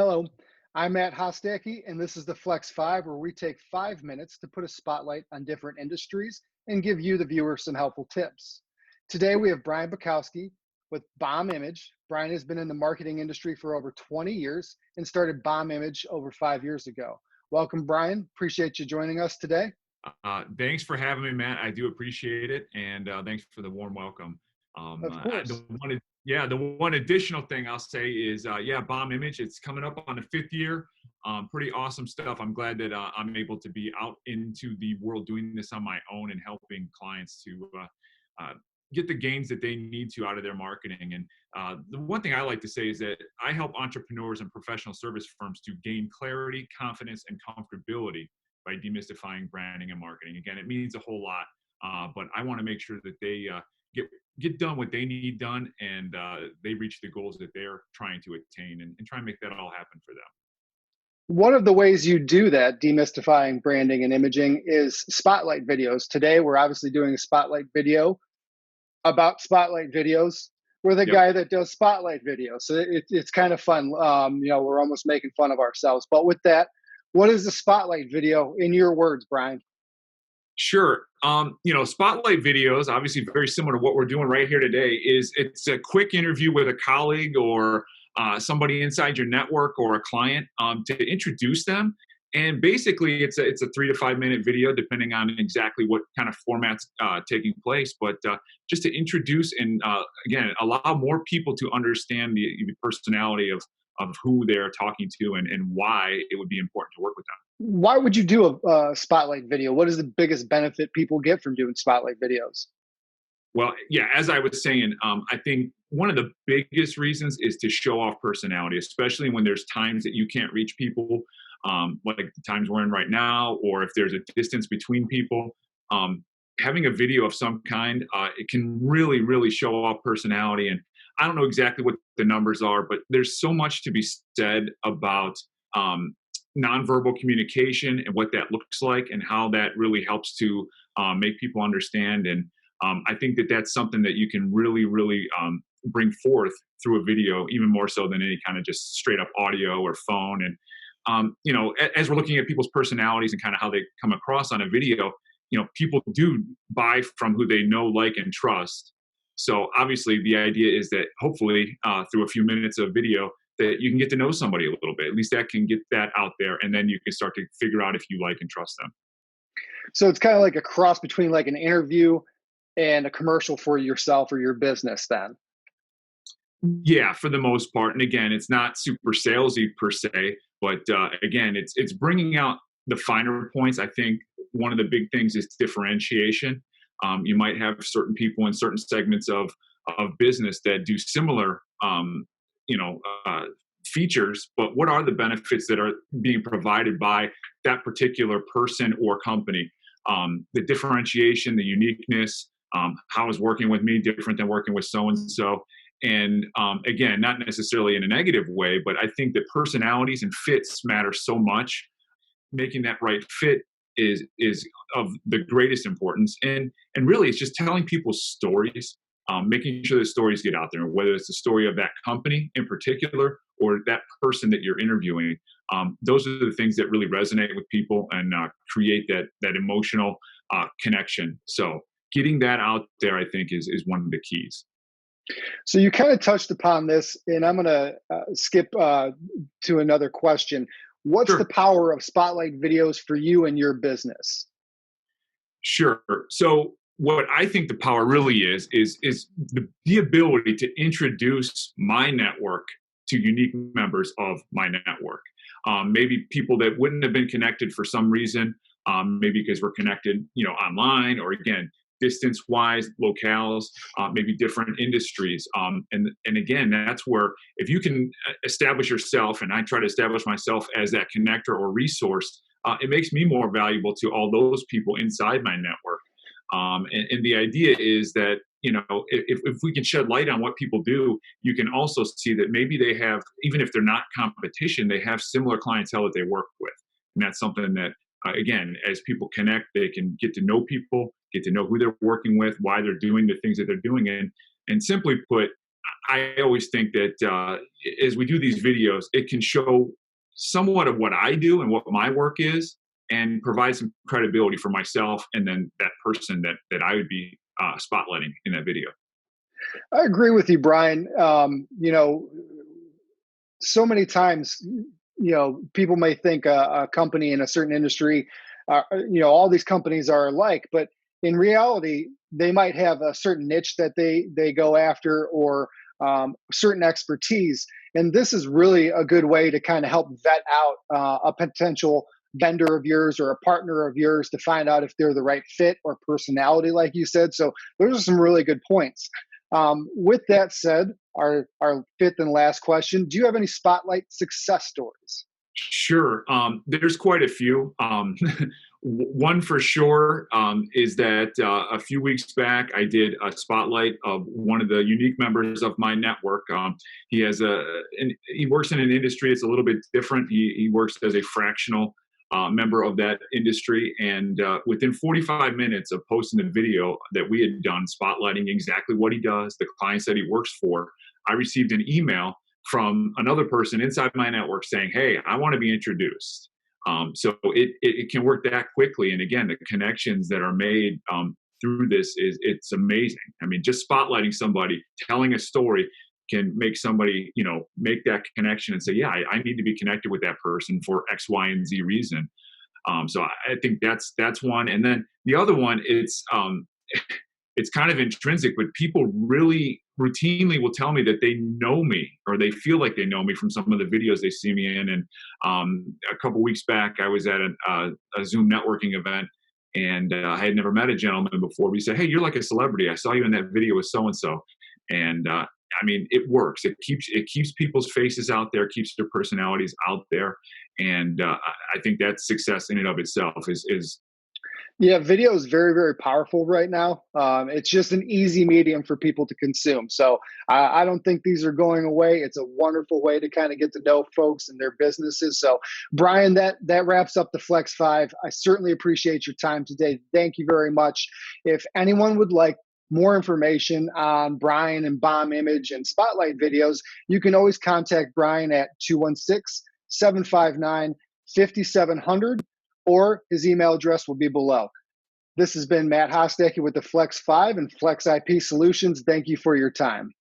Hello, I'm Matt Hostacki, and this is the Flex 5, where we take 5 minutes to put a spotlight on different industries and give you, the viewer, some helpful tips. Today, we have Brian Bukowski with Bomb Image. Brian has been in the marketing industry for over 20 years and started Bomb Image over 5 years ago. Welcome, Brian. Appreciate you joining us today. Thanks for having me, Matt. I do appreciate it, and thanks for the warm welcome. Of course. The one additional thing I'll say is, Bomb Image. It's coming up on the 5th year. Pretty awesome stuff. I'm glad that I'm able to be out into the world doing this on my own and helping clients to get the gains that they need to out of their marketing. And the one thing I like to say is that I help entrepreneurs and professional service firms to gain clarity, confidence, and comfortability by demystifying branding and marketing. Again, it means a whole lot, but I want to make sure that they get done what they need done, and they reach the goals that they're trying to attain, and try and make that all happen for them. One of the ways you do that, demystifying branding and imaging, is spotlight videos. Today, we're obviously doing a spotlight video about spotlight videos with a Yep. guy that does spotlight videos. So it's kind of fun. We're almost making fun of ourselves. But with that, what is the spotlight video in your words, Brian? Sure. Spotlight videos, obviously very similar to what we're doing right here today, it's a quick interview with a colleague or somebody inside your network or a client to introduce them. And basically, it's a 3 to 5 minute video, depending on exactly what kind of format's taking place. But just to introduce and again allow more people to understand the personality of who they're talking to, and why it would be important to work with them. Why would you do a spotlight video? What is the biggest benefit people get from doing spotlight videos? Well, yeah, as I was saying, I think one of the biggest reasons is to show off personality, especially when there's times that you can't reach people, like the times we're in right now, or if there's a distance between people. Having a video of some kind, it can really, really show off personality. And I don't know exactly what the numbers are, but there's so much to be said about nonverbal communication and what that looks like, and how that really helps to make people understand. And I think that that's something that you can really, really bring forth through a video, even more so than any kind of just straight up audio or phone. And as we're looking at people's personalities and kind of how they come across on a video, people do buy from who they know, like, and trust. So obviously, the idea is that hopefully through a few minutes of video, that you can get to know somebody a little bit. At least that can get that out there, and then you can start to figure out if you like and trust them. So it's kind of like a cross between like an interview and a commercial for yourself or your business then. Yeah, for the most part. And again, it's not super salesy per se, but again, it's bringing out the finer points. I think one of the big things is differentiation. You might have certain people in certain segments of business that do similar, features, but what are the benefits that are being provided by that particular person or company? The differentiation, the uniqueness, how is working with me different than working with so and so? And again, not necessarily in a negative way, but I think that personalities and fits matter so much. Making that right fit is of the greatest importance, and really, it's just telling people stories, making sure the stories get out there, whether it's the story of that company in particular or that person that you're interviewing. Those are the things that really resonate with people and create that emotional connection. So getting that out there, I think, is one of the keys. So you kind of touched upon this, and I'm going to skip to another question. What's the Sure. power of spotlight videos for you and your business? Sure. So what I think the power really is the ability to introduce my network to unique members of my network. Maybe people that wouldn't have been connected for some reason, maybe because we're connected, online, or again, distance wise, locales, maybe different industries. And again, that's where if you can establish yourself, and I try to establish myself as that connector or resource, it makes me more valuable to all those people inside my network. And the idea is that, if we can shed light on what people do, you can also see that maybe they have, even if they're not competition, they have similar clientele that they work with. And that's something that, again, as people connect, they can get to know people, get to know who they're working with, why they're doing the things that they're doing. And simply put, I always think that as we do these videos, it can show somewhat of what I do and what my work is, and provide some credibility for myself and then that person that I would be spotlighting in that video. I agree with you, Brian. So many times, people may think a company in a certain industry, all these companies are alike, but in reality, they might have a certain niche that they go after, or certain expertise. And this is really a good way to kind of help vet out a potential vendor of yours or a partner of yours to find out if they're the right fit or personality, like you said. So those are some really good points. With that said, our fifth and last question: do you have any spotlight success stories? Sure. There's quite a few. One for sure is that a few weeks back, I did a spotlight of one of the unique members of my network. He works in an industry that's a little bit different. He works as a fractional member of that industry. And within 45 minutes of posting the video that we had done, spotlighting exactly what he does, the clients that he works for, I received an email from another person inside my network saying, "Hey, I want to be introduced." So it can work that quickly. And again, the connections that are made through this it's amazing. I mean, just spotlighting somebody, telling a story can make somebody, make that connection and say, yeah, I need to be connected with that person for X, Y, and Z reason. So I think that's one. And then the other one, it's kind of intrinsic, but people really routinely will tell me that they know me or they feel like they know me from some of the videos they see me in. And a couple weeks back, I was at a Zoom networking event, and I had never met a gentleman before. But he said, "Hey, you're like a celebrity. I saw you in that video with so and so." And I mean, it works. It keeps people's faces out there, keeps their personalities out there, and I think that's success in and of itself. Is Yeah, video is very, very powerful right now. It's just an easy medium for people to consume. So I don't think these are going away. It's a wonderful way to kind of get to know folks and their businesses. So, Brian, that wraps up the Flex Five. I certainly appreciate your time today. Thank you very much. If anyone would like more information on Brian and Bomb Image and Spotlight videos, you can always contact Brian at 216-759-5700, or his email address will be below. This has been Matt Hostetler with the Flex 5 and Flex IP Solutions. Thank you for your time.